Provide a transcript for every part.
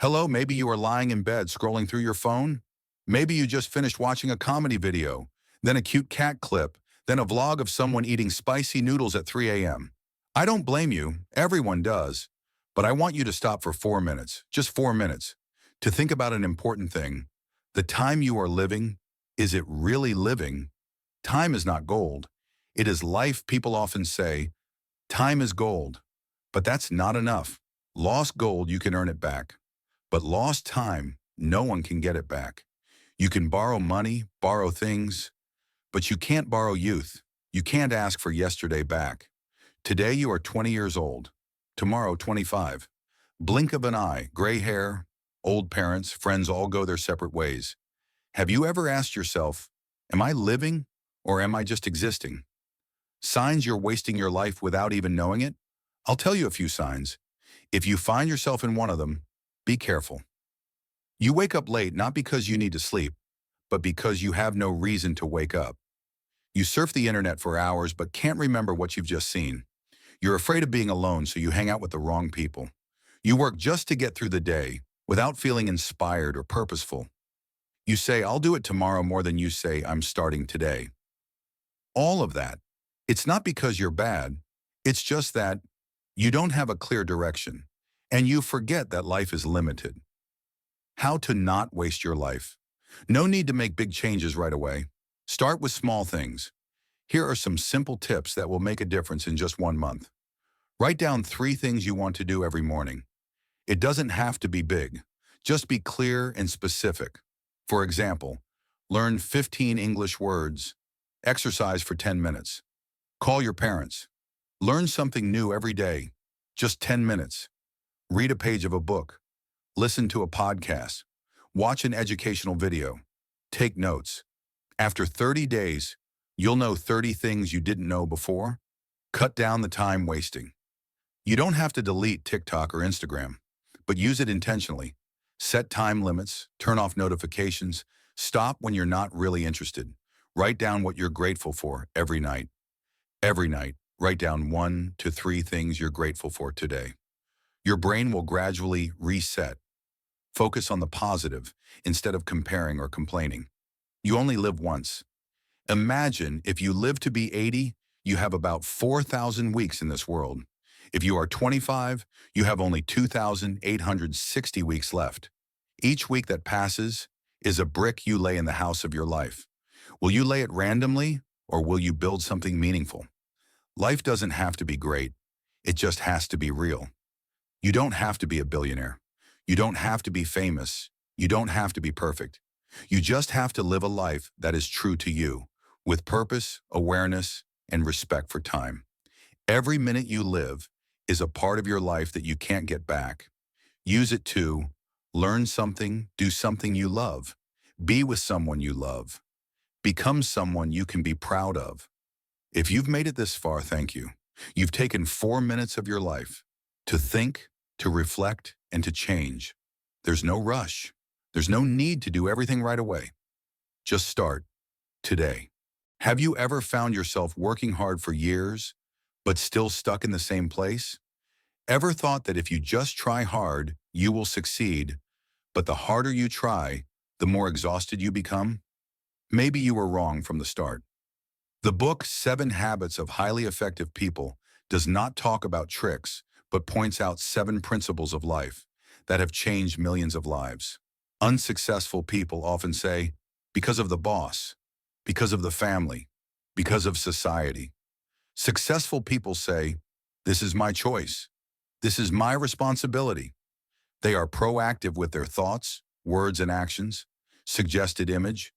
Hello, maybe you are lying in bed scrolling through your phone. Maybe you just finished watching a comedy video, then a cute cat clip, then a vlog of someone eating spicy noodles at 3 a.m. I don't blame you, everyone does. But I want you to stop for 4 minutes, just 4 minutes, to think about an important thing. The time you are living, is it really living? Time is not gold. It is life. People often say, time is gold, but that's not enough. Lost gold, you can earn it back. But lost time, no one can get it back. You can borrow money, borrow things, but you can't borrow youth. You can't ask for yesterday back. Today you are 20 years old. Tomorrow 25. Blink of an eye, gray hair, old parents, friends all go their separate ways. Have you ever asked yourself, am I living or am I just existing? Signs you're wasting your life without even knowing it? I'll tell you a few signs. If you find yourself in one of them, be careful. You wake up late not because you need to sleep, but because you have no reason to wake up. You surf the internet for hours but can't remember what you've just seen. You're afraid of being alone, so you hang out with the wrong people. You work just to get through the day without feeling inspired or purposeful. You say, I'll do it tomorrow more than you say, I'm starting today. All of that. It's not because you're bad. It's just that you don't have a clear direction, and you forget that life is limited. How to not waste your life. No need to make big changes right away. Start with small things. Here are some simple tips that will make a difference in just 1 month. Write down 3 things you want to do every morning. It doesn't have to be big. Just be clear and specific. For example, learn 15 English words. Exercise for 10 minutes. Call your parents. Learn something new every day. Just 10 minutes. Read a page of a book. Listen to a podcast. Watch an educational video. Take notes. After 30 days, you'll know 30 things you didn't know before. Cut down the time wasting. You don't have to delete TikTok or Instagram, but use it intentionally. Set time limits, turn off notifications, stop when you're not really interested. Write down what you're grateful for every night. Every night, write down 1 to 3 things you're grateful for today. Your brain will gradually reset. Focus on the positive instead of comparing or complaining. You only live once. Imagine if you live to be 80, you have about 4,000 weeks in this world. If you are 25, you have only 2,860 weeks left. Each week that passes is a brick you lay in the house of your life. Will you lay it randomly, or will you build something meaningful? Life doesn't have to be great. It just has to be real. You don't have to be a billionaire. You don't have to be famous. You don't have to be perfect. You just have to live a life that is true to you, with purpose, awareness, and respect for time. Every minute you live is a part of your life that you can't get back. Use it to learn something, do something you love, be with someone you love, become someone you can be proud of. If you've made it this far, thank you. You've taken 4 minutes of your life to think, to reflect, and to change. There's no rush. There's no need to do everything right away. Just start today. Have you ever found yourself working hard for years, but still stuck in the same place? Ever thought that if you just try hard, you will succeed, but the harder you try, the more exhausted you become? Maybe you were wrong from the start. The book 7 Habits of Highly Effective People does not talk about tricks, but points out 7 principles of life that have changed millions of lives. Unsuccessful people often say, because of the boss, because of the family, because of society. Successful people say, this is my choice. This is my responsibility. They are proactive with their thoughts, words, and actions. Suggested image.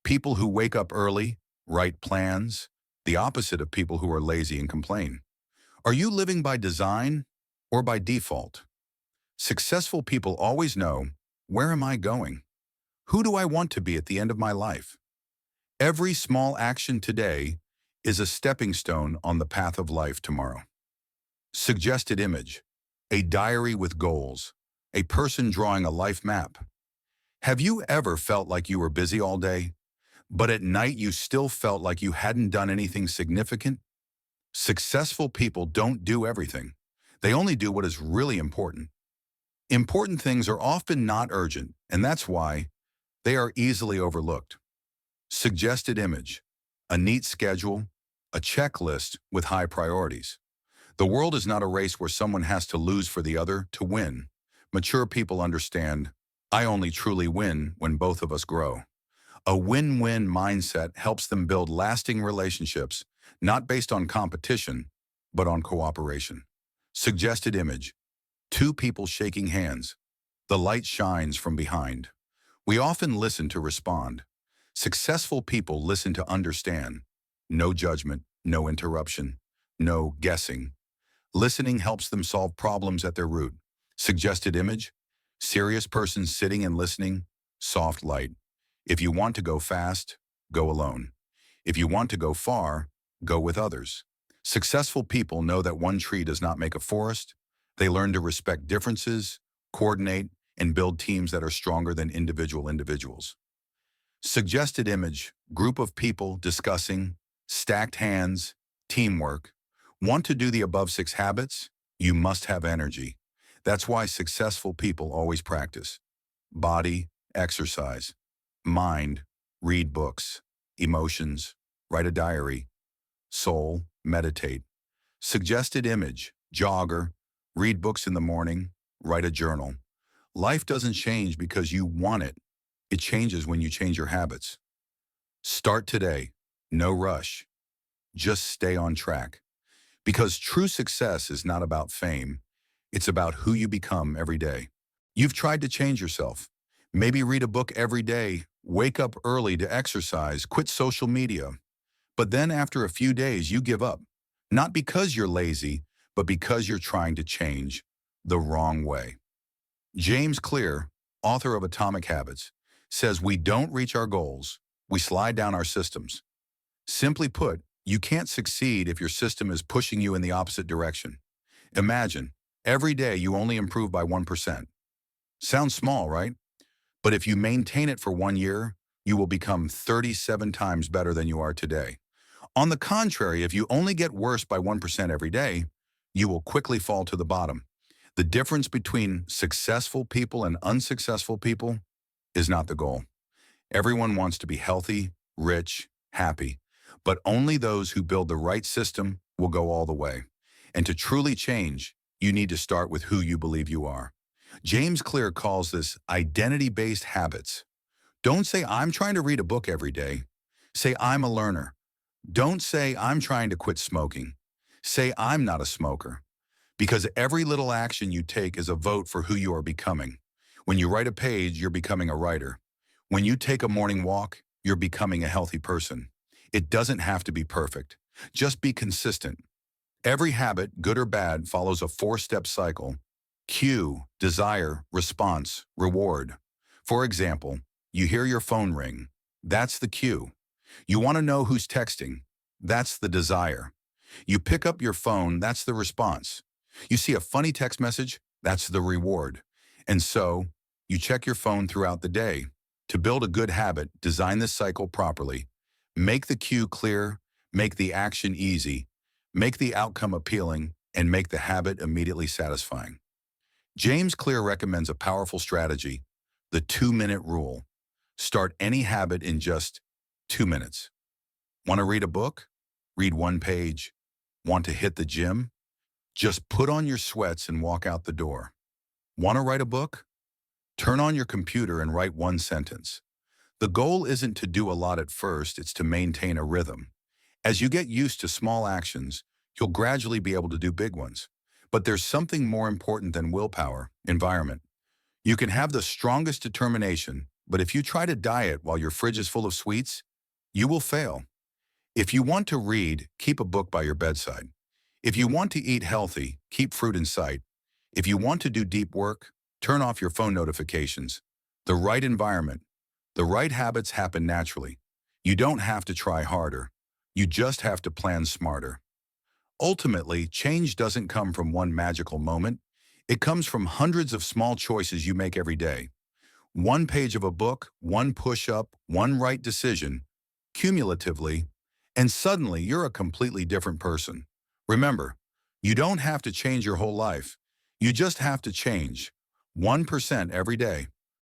People who wake up early, write plans, the opposite of people who are lazy and complain. Are you living by design or by default? Successful people always know, where am I going? Who do I want to be at the end of my life? Every small action today is a stepping stone on the path of life tomorrow. Suggested image. A diary with goals. A person drawing a life map. Have you ever felt like you were busy all day, but at night you still felt like you hadn't done anything significant? Successful people don't do everything. They only do what is really important. Important things are often not urgent, and that's why they are easily overlooked. Suggested image, a neat schedule, a checklist with high priorities. The world is not a race where someone has to lose for the other to win. Mature people understand, I only truly win when both of us grow. A win-win mindset helps them build lasting relationships, not based on competition, but on cooperation. Suggested image, two people shaking hands. The light shines from behind. We often listen to respond. Successful people listen to understand. No judgment, no interruption, no guessing. Listening helps them solve problems at their root. Suggested image, serious person sitting and listening, soft light. If you want to go fast, go alone. If you want to go far, go with others. Successful people know that one tree does not make a forest. They learn to respect differences, coordinate, and build teams that are stronger than individuals. Suggested image, group of people discussing, stacked hands, teamwork. Want to do the above 6 habits? You must have energy. That's why successful people always practice. Body, exercise. Mind, read books. Emotions, write a diary. Soul, meditate. Suggested image, jogger. Read books in the morning, write a journal. Life doesn't change because you want it. It changes when you change your habits. Start today. No rush. Just stay on track. Because true success is not about fame. It's about who you become every day. You've tried to change yourself. Maybe read a book every day, wake up early to exercise, quit social media. But then after a few days, you give up. Not because you're lazy, but because you're trying to change the wrong way. James Clear, author of Atomic Habits, says we don't reach our goals, we slide down our systems. Simply put, you can't succeed if your system is pushing you in the opposite direction. Imagine, every day you only improve by 1%. Sounds small, right? But if you maintain it for 1 year, you will become 37 times better than you are today. On the contrary, if you only get worse by 1% every day, you will quickly fall to the bottom. The difference between successful people and unsuccessful people is not the goal. Everyone wants to be healthy, rich, happy, but only those who build the right system will go all the way. And to truly change, you need to start with who you believe you are. James Clear calls this identity-based habits. Don't say, I'm trying to read a book every day. Say, I'm a learner. Don't say, I'm trying to quit smoking. Say, I'm not a smoker. Because every little action you take is a vote for who you are becoming. When you write a page, you're becoming a writer. When you take a morning walk, you're becoming a healthy person. It doesn't have to be perfect. Just be consistent. Every habit, good or bad, follows a 4-step cycle. Cue, desire, response, reward. For example, you hear your phone ring. That's the cue. You want to know who's texting. That's the desire. You pick up your phone. That's the response. You see a funny text message. That's the reward. And so, you check your phone throughout the day. To build a good habit, design this cycle properly. Make the cue clear, make the action easy, make the outcome appealing, and make the habit immediately satisfying. James Clear recommends a powerful strategy, the 2-minute rule. Start any habit in just 2 minutes. Want to read a book? Read 1 page. Want to hit the gym? Just put on your sweats and walk out the door. Want to write a book? Turn on your computer and write 1 sentence. The goal isn't to do a lot at first, it's to maintain a rhythm. As you get used to small actions, you'll gradually be able to do big ones. But there's something more important than willpower, environment. You can have the strongest determination, but if you try to diet while your fridge is full of sweets, you will fail. If you want to read, keep a book by your bedside. If you want to eat healthy, keep fruit in sight. If you want to do deep work, turn off your phone notifications. The right environment, the right habits happen naturally. You don't have to try harder. You just have to plan smarter. Ultimately, change doesn't come from one magical moment. It comes from hundreds of small choices you make every day. 1 page of a book, 1 push-up, 1 right decision, cumulatively, and suddenly you're a completely different person. Remember, you don't have to change your whole life. You just have to change 1% every day.